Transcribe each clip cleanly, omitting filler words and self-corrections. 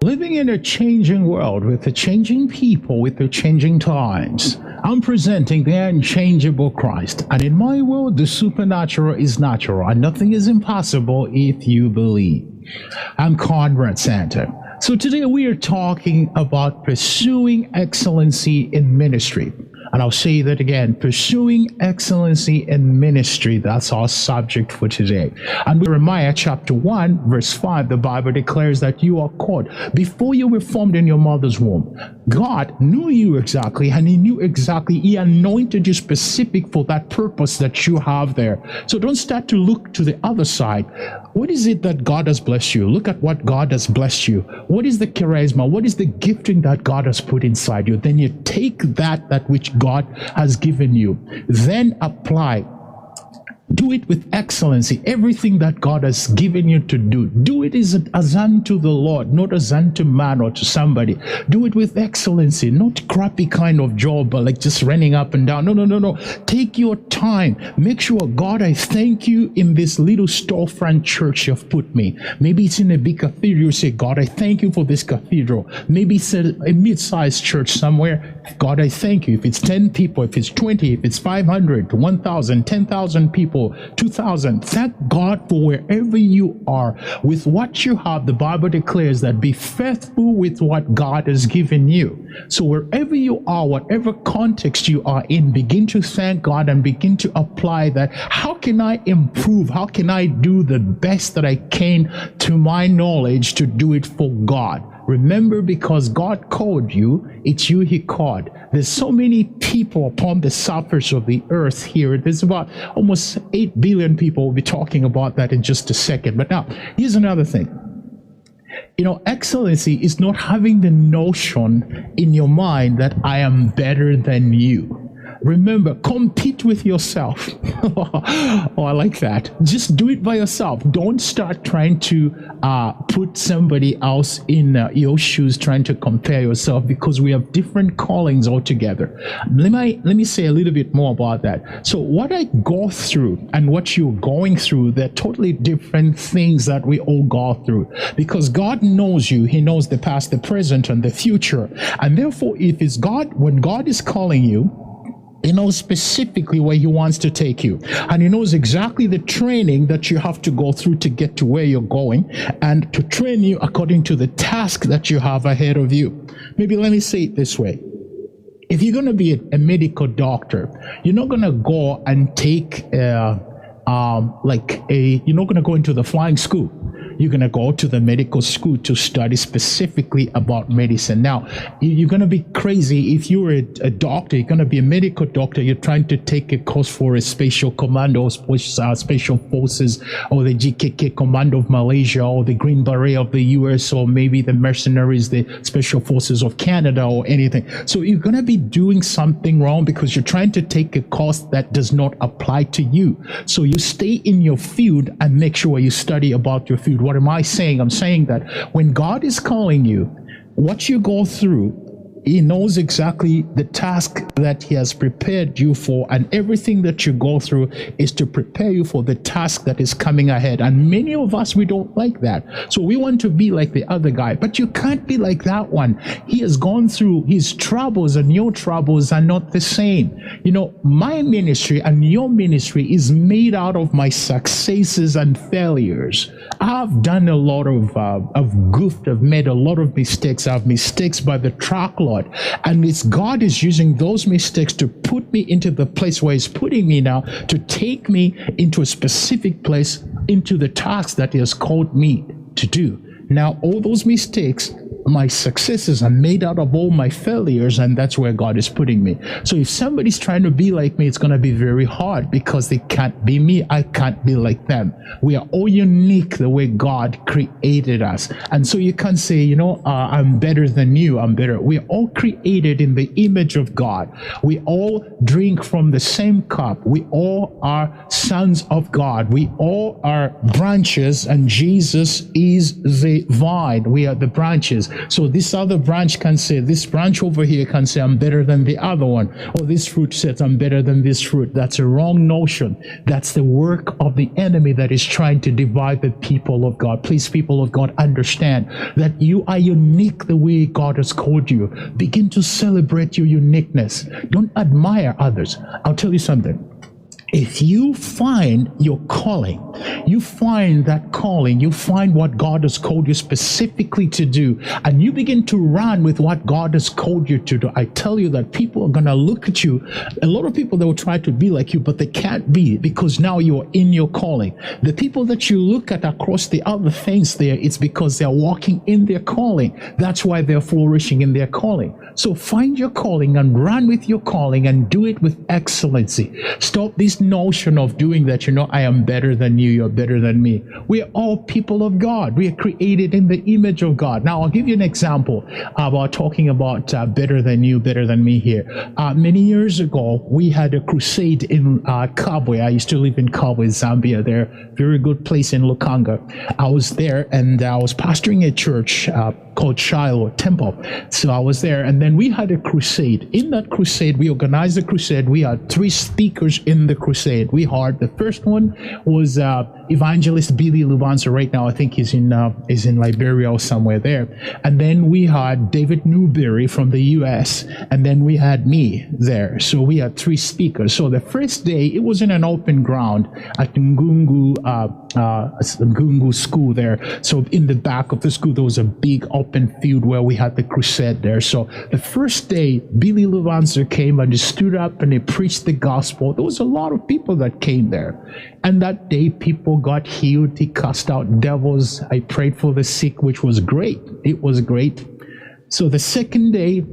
Living in a changing world with the changing people, with the changing times, I'm presenting the unchangeable Christ. And in my world, the supernatural is natural, and nothing is impossible if you believe. I'm Conrad Santa. So today we are talking about pursuing excellency in ministry. And I'll say that again, pursuing excellency in ministry. That's our subject for today. And with Jeremiah chapter 1, verse 5, the Bible declares that you are called before you were formed in your mother's womb. God knew you exactly, and he knew exactly. He anointed you specific for that purpose that you have there. So don't start to look to the other side. What is it that God has blessed you? Look at what God has blessed you. What is the charisma? What is the gifting that God has put inside you? Then you take that which God has given you. Then apply. Do it with excellency. Everything that God has given you to do it as unto the Lord, not as unto man or to somebody. Do it with excellency, not crappy kind of job, but like just running up and down. No. Take your time. Make sure, God, I thank you in this little storefront church you've put me. Maybe it's in a big cathedral. You say, God, I thank you for this cathedral. Maybe it's a mid-sized church somewhere. God, I thank you. If it's 10 people, if it's 20, if it's 500, 1,000, 10,000 people, 2,000. Thank God for wherever you are. With what you have, the Bible declares that be faithful with what God has given you. So wherever you are, whatever context you are in, begin to thank God and begin to apply that. How can I improve? How can I do the best that I can to my knowledge to do it for God? Remember, because God called you, it's you he called. There's so many people upon the surface of the earth here. There's about almost 8 billion people. We'll be talking about that in just a second. But now, here's another thing. Excellency is not having the notion in your mind that I am better than you. Remember, compete with yourself. Oh, I like that. Just do it by yourself. Don't start trying to put somebody else in your shoes, trying to compare yourself, because we have different callings altogether. Let me say a little bit more about that. So what I go through and what you're going through, they're totally different things that we all go through, because God knows you. He knows the past, the present, and the future. And therefore, if it's God, when God is calling you, he knows specifically where he wants to take you. And he knows exactly the training that you have to go through to get to where you're going, and to train you according to the task that you have ahead of you. Maybe let me say it this way. If you're going to be a medical doctor, you're not going to go and take you're not going to go into the flying school. You're going to go to the medical school to study specifically about medicine. Now, you're going to be crazy if you're a doctor. You're going to be a medical doctor. You're trying to take a course for a special commando, special forces, or the GKK commando of Malaysia, or the Green Beret of the US, or maybe the mercenaries, the special forces of Canada, or anything. So you're going to be doing something wrong, because you're trying to take a course that does not apply to you. So you stay in your field and make sure you study about your field. What am I saying? I'm saying that when God is calling you, what you go through, he knows exactly the task that he has prepared you for, and everything that you go through is to prepare you for the task that is coming ahead. And many of us, we don't like that. So we want to be like the other guy, but you can't be like that one. He has gone through his troubles, and your troubles are not the same. My ministry and your ministry is made out of my successes and failures. I've done a lot of goof. I've made a lot of mistakes. I have mistakes by the truckload. And it's God is using those mistakes to put me into the place where he's putting me now, to take me into a specific place, into the task that he has called me to do. Now, all those mistakes, my successes are made out of all my failures, and that's where God is putting me. So if somebody's trying to be like me, it's going to be very hard because they can't be me. I can't be like them. We are all unique the way God created us. And so you can't say, I'm better than you. I'm better. We're all created in the image of God. We all drink from the same cup. We all are sons of God. We all are branches, and Jesus is the vine. We are the branches. So this other branch can say, this branch over here can say, I'm better than the other one. Or this fruit says, I'm better than this fruit. That's a wrong notion. That's the work of the enemy that is trying to divide the people of God. Please, people of God, understand that you are unique the way God has called you. Begin to celebrate your uniqueness. Don't admire others. I'll tell you something. If you find your calling, you find that calling, you find what God has called you specifically to do, and you begin to run with what God has called you to do, I tell you that people are going to look at you. A lot of people, they will try to be like you, but they can't be, because now you're in your calling. The people that you look at across the other things there, it's because they're walking in their calling. That's why they're flourishing in their calling. So find your calling and run with your calling and do it with excellency. Stop this notion of doing that, I am better than you, you're better than me. We are all people of God. We are created in the image of God. Now, I'll give you an example about talking about better than you, better than me here. Many years ago, we had a crusade in Kabwe. I used to live in Kabwe, Zambia. There, very good place in Lukanga. I was there, and I was pastoring a church called Shiloh Temple. So I was there, and then we had a crusade. In that crusade, we organized a crusade. We had 3 speakers in the crusade. We heard the first one was Evangelist Billy Lubanza. Right now, I think he's in Liberia or somewhere there. And then we had David Newberry from the U.S. And then we had me there. So we had 3 speakers. So the first day, it was in an open ground at Ngungu school there. So in the back of the school, there was a big open field where we had the crusade there. So the first day, Billy Lubanza came and he stood up and he preached the gospel. There was a lot of people that came there. And that day, people got healed. He cast out devils. I prayed for the sick, which was great. It was great. So the second day,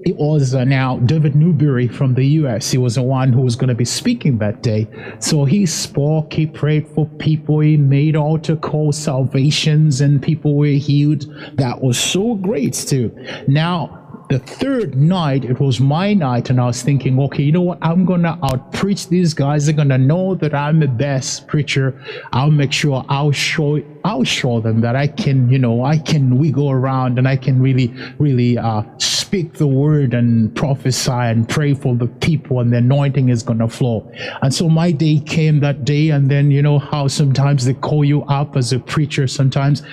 it was now David Newberry from the U.S. He was the one who was going to be speaking that day. So he spoke, he prayed for people, he made altar call salvations, and people were healed. That was so great too. Now, the third night, it was my night, and I was thinking, okay, you know what? I'm going to out-preach these guys. They're going to know that I'm the best preacher. I'll make sure I'll show them that I can, we go around and I can really speak the word and prophesy and pray for the people, and the anointing is going to flow. And so my day came that day, and then how sometimes they call you up as a preacher sometimes.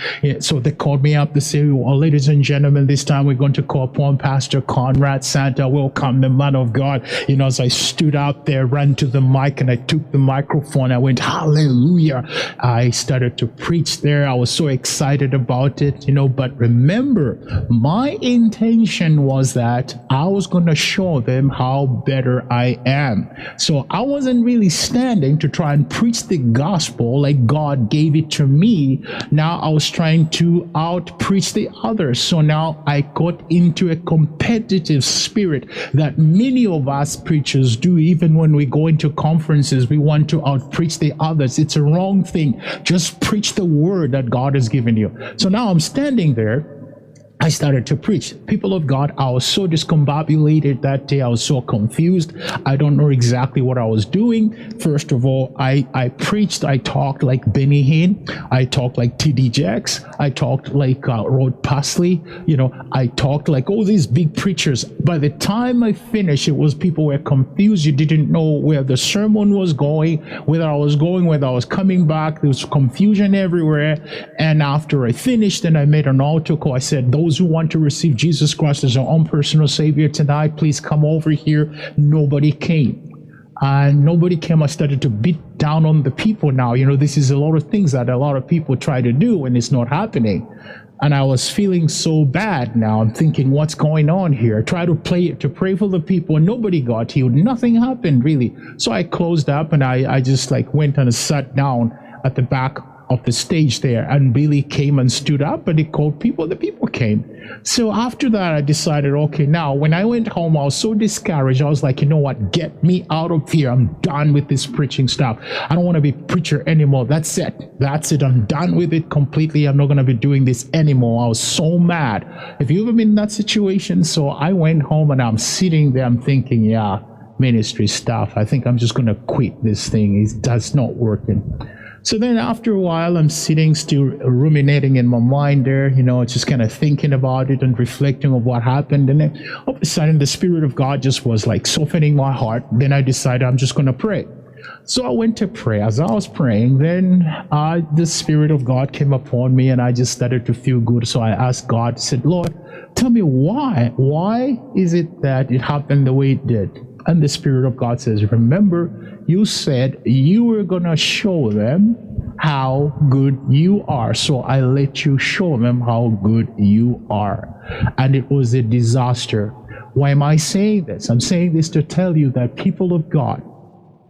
So they called me up to say, well, ladies and gentlemen, this time we're going to call upon Pastor Conrad Santa. Welcome, the man of God. As I stood out there, ran to the mic, and I took the microphone. I went, hallelujah. I started to preach there. I was so excited about it, but remember, my intention was that I was going to show them how better I am. So I wasn't really standing to try and preach the gospel like God gave it to me. Now I was trying to out-preach the others. So now I got into a competitive spirit that many of us preachers do. Even when we go into conferences, we want to out-preach the others. It's a wrong thing. Just preach the word that God has given you. So now I'm standing there. I started to preach. People of God, I was so discombobulated that day. I was so confused. I don't know exactly what I was doing. First of all, I preached. I talked like Benny Hinn. I talked like T.D. Jakes. I talked like Rod Parsley. I talked like all these big preachers. By the time I finished, people were confused. You didn't know where the sermon was going, whether I was coming back. There was confusion everywhere. And after I finished, and I made an altar call, I said, those who want to receive Jesus Christ as their own personal Savior tonight, please come over here. Nobody came. And nobody came. I started to beat down on the people now. This is a lot of things that a lot of people try to do, and it's not happening. And I was feeling so bad now. I'm thinking, what's going on here? I tried to pray for the people, and nobody got healed. Nothing happened, really. So I closed up, and I just went and sat down at the back of the stage there, and Billy came and stood up and he called people. The people came. So after that, I decided, okay, now when I went home, I was so discouraged. I was like, you know what? Get me out of here. I'm done with this preaching stuff. I don't want to be preacher anymore. That's it. That's it. I'm done with it completely. I'm not going to be doing this anymore. I was so mad. Have you ever been in that situation? So I went home and I'm sitting there. I'm thinking, yeah, ministry stuff. I think I'm just going to quit this thing. That's not working. So then after a while, I'm sitting still ruminating in my mind there, just kind of thinking about it and reflecting on what happened. And then all of a sudden, the Spirit of God just was like softening my heart. Then I decided I'm just going to pray. So I went to pray. As I was praying, then the Spirit of God came upon me and I just started to feel good. So I asked God, said, Lord, tell me why? Why is it that it happened the way it did? And the Spirit of God says, remember, you said you were going to show them how good you are. So I let you show them how good you are. And it was a disaster. Why am I saying this? I'm saying this to tell you that people of God,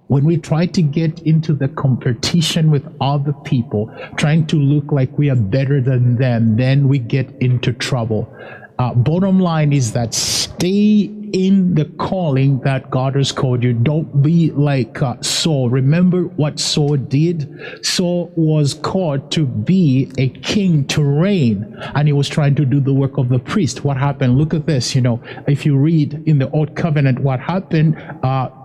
when we try to get into the competition with other people, trying to look like we are better than them, then we get into trouble. Bottom line is that stay in the calling that God has called you. Don't be like Saul. Remember what Saul did? Saul was called to be a king, to reign, and he was trying to do the work of the priest. What happened? Look at this. If you read in the Old Covenant, what happened?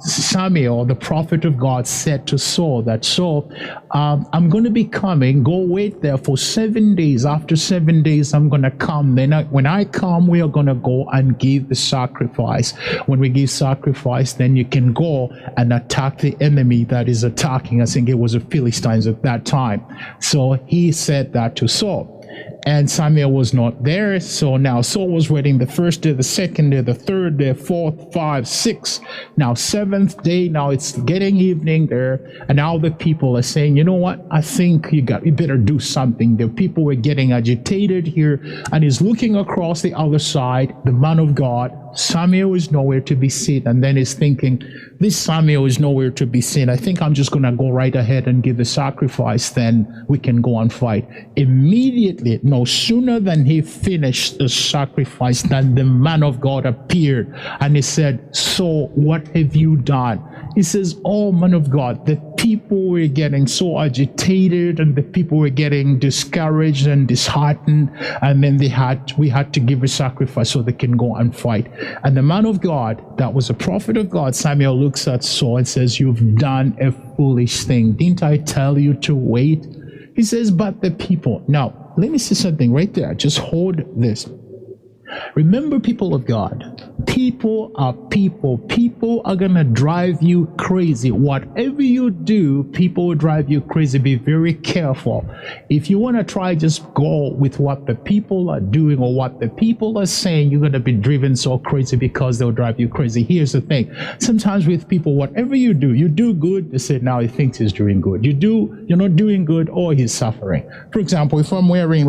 Samuel, the prophet of God, said to Saul that, Saul, I'm going to be coming. Go wait there for 7 days. After 7 days, I'm going to come. Then when I come, we are going to go and give the sacrifice. When we give sacrifice, then you can go and attack the enemy that is attacking. I think it was the Philistines at that time. So he said that to Saul. And Samuel was not there. So now Saul was waiting the first day, the second day, the third day, fourth, 5, 6. Now 7th day, now it's getting evening there. And now the people are saying, you know what? I think you better do something. The people were getting agitated here. And he's looking across the other side, the man of God. Samuel is nowhere to be seen. And then he's thinking, this Samuel is nowhere to be seen. I think I'm just going to go right ahead and give the sacrifice. Then we can go and fight. Immediately, no sooner than he finished the sacrifice, than the man of God appeared. And he said, so what have you done? He says, oh, man of God, the people were getting so agitated and the people were getting discouraged and disheartened. And then we had to give a sacrifice so they can go and fight. And the man of God, that was a prophet of God, Samuel, looks at Saul and says, you've done a foolish thing. Didn't I tell you to wait? He says, but the people. Now, let me say something right there. Just hold this. Remember, people of God, people are people. People are going to drive you crazy. Whatever you do, people will drive you crazy. Be very careful. If you want to try, just go with what the people are doing or what the people are saying, you're going to be driven so crazy because they'll drive you crazy. Here's the thing. Sometimes with people, whatever you do good, they say, now he thinks he's doing good. You're not doing good, or he's suffering. For example, if I'm wearing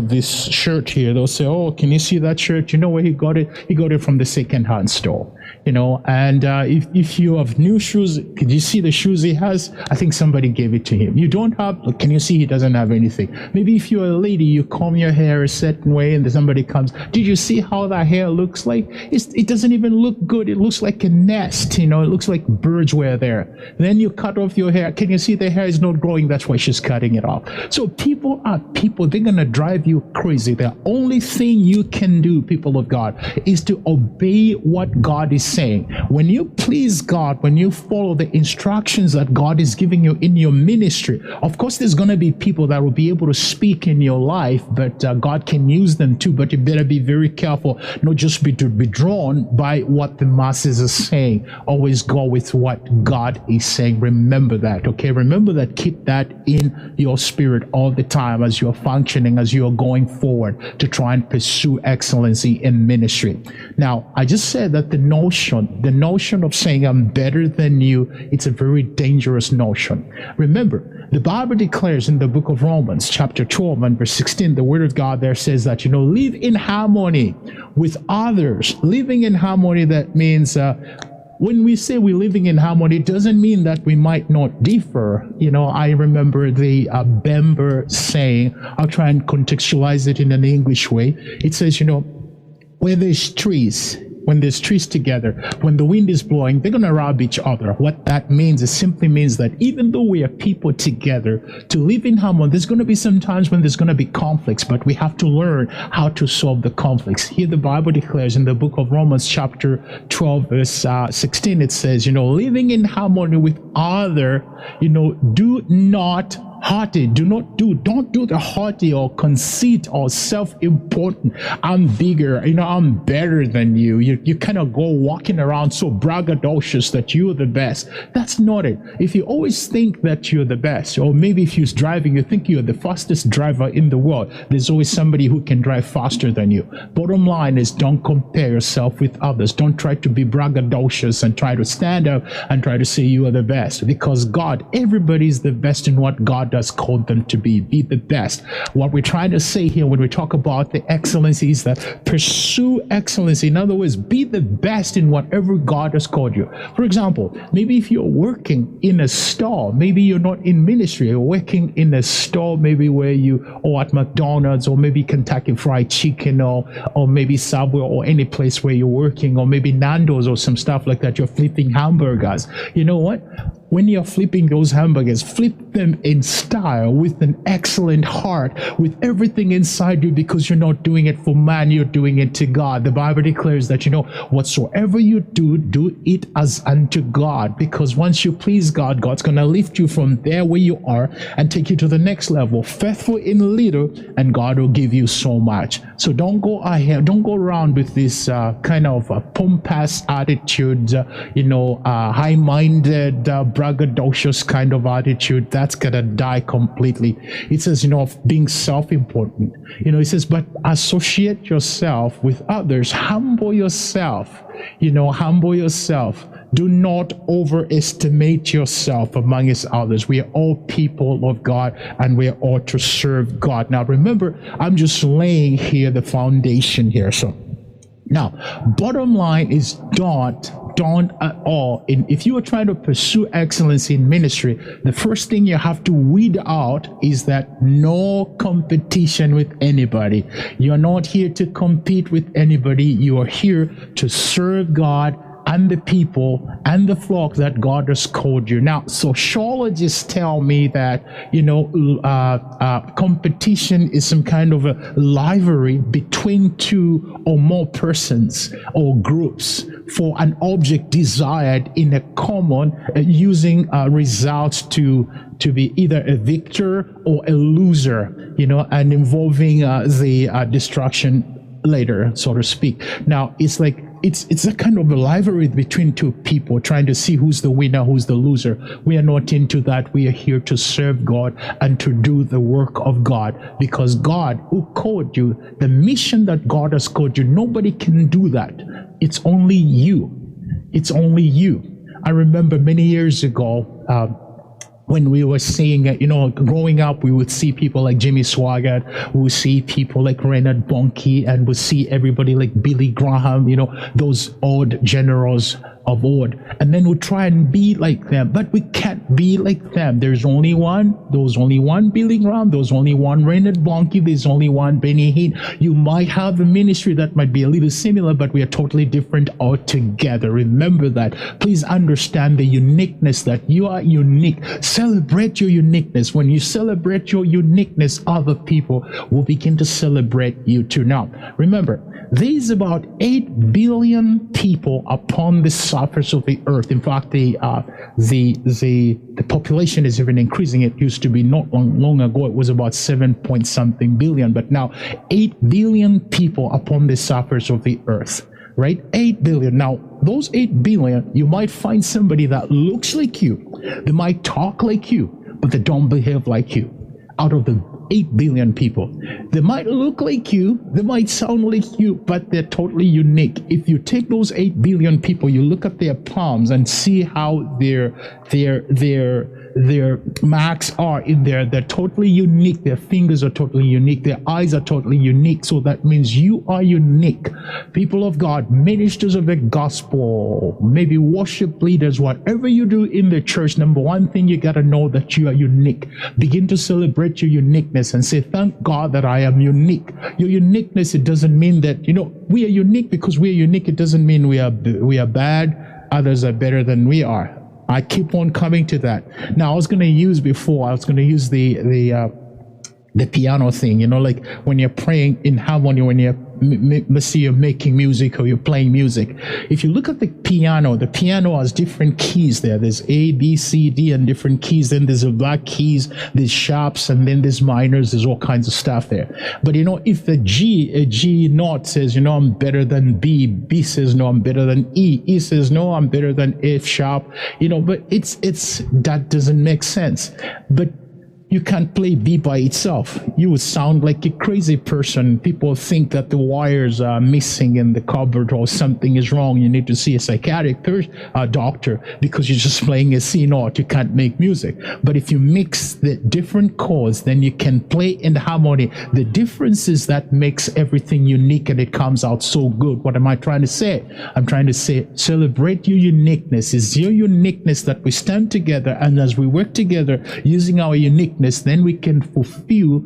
this shirt here, they'll say, oh, can you see that shirt? You know where he got it? He got it from the second-hand store. And if you have new shoes, can you see the shoes he has? I think somebody gave it to him. You don't have, can you see he doesn't have anything? Maybe if you're a lady, you comb your hair a certain way and then somebody comes, did you see how that hair looks like? It doesn't even look good. It looks like a nest, it looks like birds were there. Then you cut off your hair. Can you see the hair is not growing? That's why she's cutting it off. So people are people. They're going to drive you crazy. The only thing you can do, people of God, is to obey what God is saying. When you please God, when you follow the instructions that God is giving you in your ministry, of course there's going to be people that will be able to speak in your life, but God can use them too. But you better be very careful, not just be drawn by what the masses are saying. Always go with what God is saying. Remember that, okay? Remember that. Keep that in your spirit all the time as you're functioning, as you're going forward to try and pursue excellency in ministry. Now, I just said that the notion of saying I'm better than you, it's a very dangerous notion. Remember, the Bible declares in the book of Romans, chapter 12 and verse 16, the word of God there says that, live in harmony with others. Living in harmony, that means when we say we're living in harmony, it doesn't mean that we might not differ. I remember the Bember saying, I'll try and contextualize it in an English way. It says, where there's trees, when there's trees together, when the wind is blowing, they're going to rub each other. What that means, it simply means that even though we are people together, to live in harmony, there's going to be some times when there's going to be conflicts, but we have to learn how to solve the conflicts. Here the Bible declares in the book of Romans chapter 12 verse 16, it says, living in harmony with other, do not haughty. Don't do the haughty or conceit or self-important. I'm bigger, I'm better than you. You kind of go walking around so braggadocious that you're the best. That's not it. If you always think that you're the best, or maybe if you're driving, you think you're the fastest driver in the world, there's always somebody who can drive faster than you. Bottom line is, don't compare yourself with others. Don't try to be braggadocious and try to stand up and try to say you are the best, because everybody's the best in what God does called them to be. Be the best. What we're trying to say here when we talk about the excellency is that pursue excellency. In other words, be the best in whatever God has called you. For example, maybe if you're working in a store, maybe you're not in ministry, you're working in a store, maybe or at McDonald's, or maybe Kentucky Fried Chicken, or maybe Subway, or any place where you're working, or maybe Nando's or some stuff like that. You're flipping hamburgers. You know what? When you're flipping those hamburgers, flip them in style, with an excellent heart, with everything inside you, because you're not doing it for man, you're doing it to God. The Bible declares that, whatsoever you do, do it as unto God, because once you please God, God's going to lift you from there where you are and take you to the next level. Faithful in little, and God will give you so much. So don't go around with this kind of pompous attitude, high-minded, braggadocious kind of attitude. That's gonna die completely. It says, of being self-important. It says, but associate yourself with others. Humble yourself. Humble yourself. Do not overestimate yourself amongst others. We are all people of God, and we are all to serve God. Now, remember, I'm just laying here the foundation here. So now, bottom line is, don't at all. If you are trying to pursue excellence in ministry, the first thing you have to weed out is that no competition with anybody. You're not here to compete with anybody. You are here to serve God and the people and the flock that God has called you. Now, sociologists tell me that, competition is some kind of a rivalry between two or more persons or groups for an object desired in a common, using results to be either a victor or a loser, and involving the destruction later, so to speak. Now, it's like, it's a kind of a rivalry between two people trying to see who's the winner, who's the loser. We are not into that. We are here to serve God and to do the work of God, because God who called you, the mission that God has called you, nobody can do that. It's only you. It's only you. I remember many years ago, when we were seeing, growing up, we would see people like Jimmy Swaggart, we would see people like Reinhard Bonnke, and we see everybody like Billy Graham, those old generals of old, and then we try and be like them, but we can't be like them. There's only one Billy Graham, there's only one Reinhard Bonnke, there's only one Benny Hinn. You might have a ministry that might be a little similar, but we are totally different altogether. Remember that. Please understand the uniqueness, that you are unique. Celebrate your uniqueness. When you celebrate your uniqueness, other people will begin to celebrate you too. Now, remember, there's about 8 billion people upon the surface of the earth. In fact, the population is even increasing. It used to be not long ago, it was about 7 point something billion, but now 8 billion people upon the surface of the earth. Right? 8 billion. Now, those 8 billion, you might find somebody that looks like you. They might talk like you, but they don't behave like you. Out of the 8 billion people, they might look like you, they might sound like you, but they're totally unique. If you take those 8 billion people, you look at their palms and see how their their marks are in there. They're totally unique. Their fingers are totally unique. Their eyes are totally unique. So that means you are unique. People of God, ministers of the gospel, maybe worship leaders, whatever you do in the church, number one thing you got to know that you are unique. Begin to celebrate your uniqueness and say, thank God that I am unique. Your uniqueness, it doesn't mean that, we are unique. Because we are unique, it doesn't mean we are bad, others are better than we are. I keep on coming to that. Now, I was going to use the piano thing, like when you're praying in harmony, when let's say you're making music or you're playing music. If you look at the piano has different keys there. There's A, B, C, D, and different keys. Then there's black keys, there's sharps, and then there's minors. There's all kinds of stuff there. But if a G note says, I'm better than B, B says, no, I'm better than E, E says, no, I'm better than F sharp, but it's that doesn't make sense. But you can't play B by itself. You would sound like a crazy person. People think that the wires are missing in the cupboard or something is wrong. You need to see a psychiatric doctor because you're just playing a C note. You can't make music. But if you mix the different chords, then you can play in harmony. The difference is that makes everything unique and it comes out so good. What am I trying to say? I'm trying to say celebrate your uniqueness. It's your uniqueness that we stand together, and as we work together using our uniqueness, then we can fulfill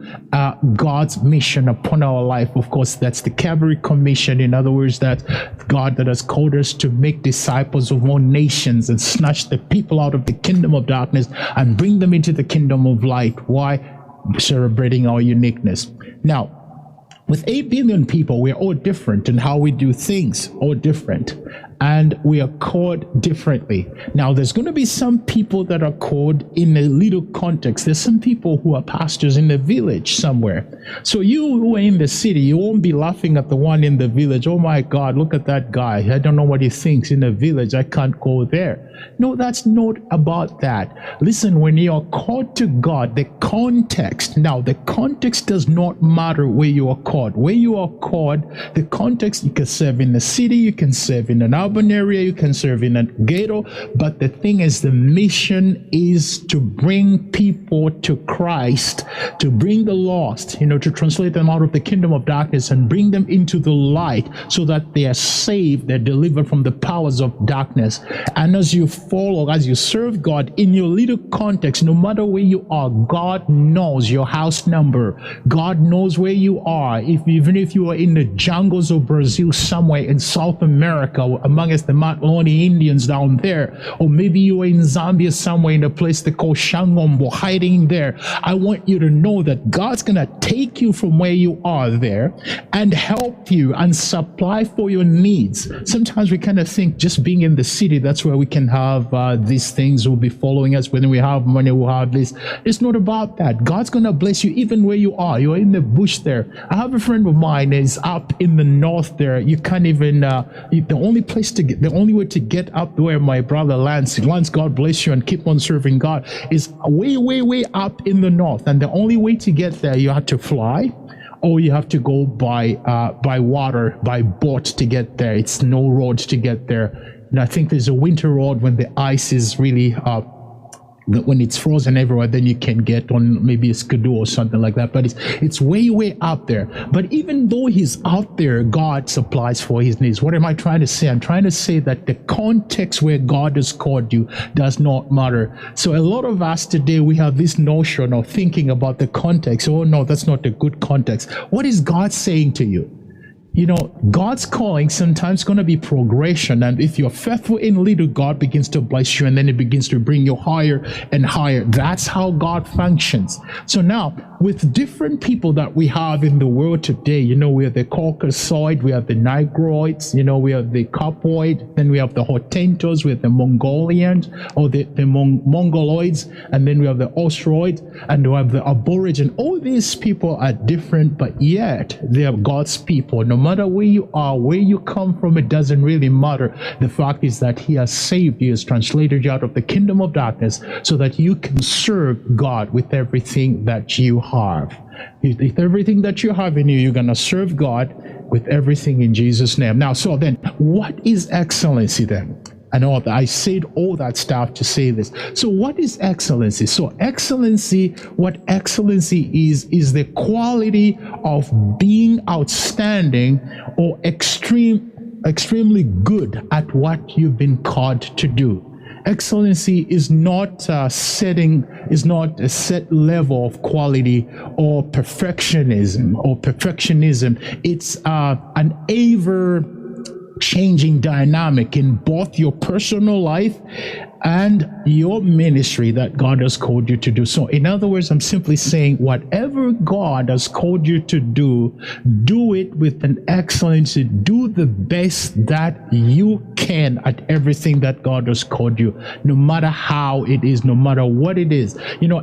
God's mission upon our life. Of course, that's the Calvary Commission. In other words, that God that has called us to make disciples of all nations and snatch the people out of the kingdom of darkness and bring them into the kingdom of light. Why? Celebrating our uniqueness. Now, with 8 billion people, we're all different in how we do things, all different. And we are called differently. Now, there's going to be some people that are called in a little context. There's some people who are pastors in the village somewhere. So you who are in the city, you won't be laughing at the one in the village. Oh my God, look at that guy. I don't know what he thinks in the village. I can't go there. No, that's not about that. Listen, when you are called to God, the context does not matter where you are called. Where you are called, the context, you can serve in the city, you can serve in an urban area, you can serve in a ghetto, but the thing is, the mission is to bring people to Christ, to bring the lost, to translate them out of the kingdom of darkness and bring them into the light so that they are saved, they're delivered from the powers of darkness. And as you serve God in your little context, no matter where you are, God knows your house number. God knows where you are. Even if you are in the jungles of Brazil, somewhere in South America, amongst the Matloni Indians down there, or maybe you are in Zambia somewhere in a place they call Shangombo, hiding there, I want you to know that God's going to take you from where you are there and help you and supply for your needs. Sometimes we kind of think just being in the city, that's where we can have these things will be following us. When we have money, we'll have this. It's not about that. God's going to bless you even where you are. You're in the bush there. I have a friend of mine is up in the north there. You can't even, the only way to get up where my brother Lance, God bless you and keep on serving God, is way, way, way up in the north. And the only way to get there, you have to fly, or you have to go by water, by boat to get there. It's no road to get there. And I think there's a winter road when the ice is really when it's frozen everywhere, then you can get on maybe a skidoo or something like that. But it's way, way up there. But even though he's out there, God supplies for his needs. What am I trying to say? I'm trying to say that the context where God has called you does not matter. So a lot of us today, we have this notion of thinking about the context. Oh no, that's not a good context. What is God saying to you? God's calling sometimes going to be progression. And if you're faithful in little, God begins to bless you, and then it begins to bring you higher and higher. That's how God functions. So now, with different people that we have in the world today, we have the Caucasoid, we have the Negroids, we have the Capoid, then we have the Hottentots, we have the Mongolians, or the Mongoloids, and then we have the Ostroids, and we have the Aborigine. All these people are different, but yet they are God's people. No matter where you are, where you come from, it doesn't really matter. The fact is that he has saved you, has translated you out of the kingdom of darkness so that you can serve God with everything that you have. With everything that you have in you, you're going to serve God with everything in Jesus' name. Now, so then, what is excellency then? and all that. I said all that stuff to say this. So what is excellency? So excellency, what excellency is the quality of being outstanding or extremely good at what you've been called to do. Excellency is not a set level of quality or perfectionism. It's an ever changing dynamic in both your personal life and your ministry that God has called you to do. So in other words, I'm simply saying whatever God has called you to do it with an excellency. Do the best that you can at everything that God has called you, no matter how it is, no matter what it is.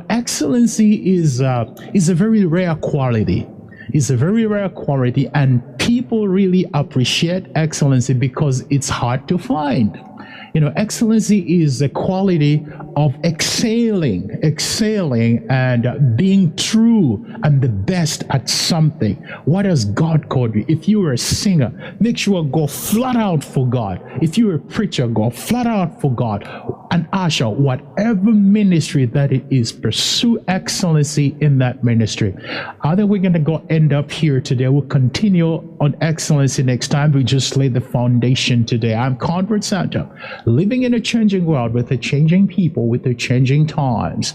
Excellency is a very rare quality. It's a very rare quality, and people really appreciate excellency because it's hard to find. Excellency is the quality of excelling and being true and the best at something. What has God called you? If you are a singer, make sure go flat out for God. If you're a preacher, go flat out for God. An usher, whatever ministry that it is, pursue excellency in that ministry. Either we're going to end up here today. We'll continue on excellency next time. We just laid the foundation today. I'm Conrad, living in a changing world with a changing people, with the changing times.